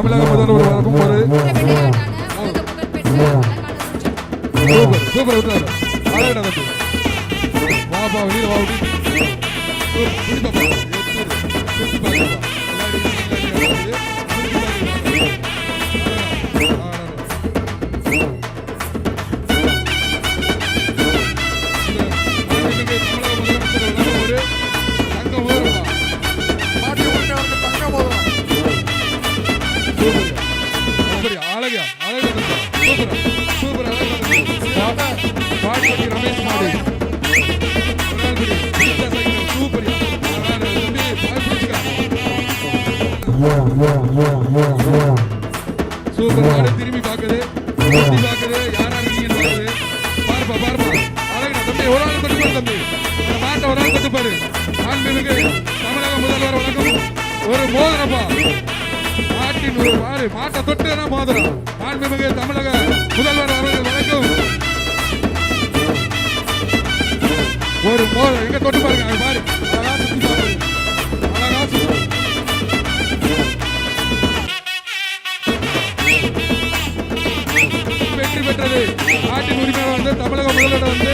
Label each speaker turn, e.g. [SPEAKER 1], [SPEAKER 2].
[SPEAKER 1] தமிழக முதல்வர் வழங்கும் ஒரு சூப்பர் விட்டாரு. அழகடா தம்பி. வாப்பா வெளியில வா ரமேஷ் மாடு சூப்பர் மாடு திரும்பி பாக்குது யாரா இருக்கீங்கன்னு பாருப்பா அழகா தம்பி ஒரு ஆள் கொண்டு பாரு தம்பி மாட்டை ஒரு ஆள் கொண்டு பாரு ஆண்களுக்கு தமிழக முதல்வர் வழங்கும் ஒரு மோதிரப்பா நாட்டின் ஒரு பாரு மாட்டை தொட்டு மோதிரம் ஆண்மிகு தமிழக முதல்வர் அவர்கள் வழங்கும் ஒரு மோதிரம் எங்க தொட்டு பாருங்க பாரு அழகா சுத்தி பாரு அழகா வெற்றி பெற்றது நாட்டின் உரிமையாளர் வந்து தமிழக முதல்வர் வந்து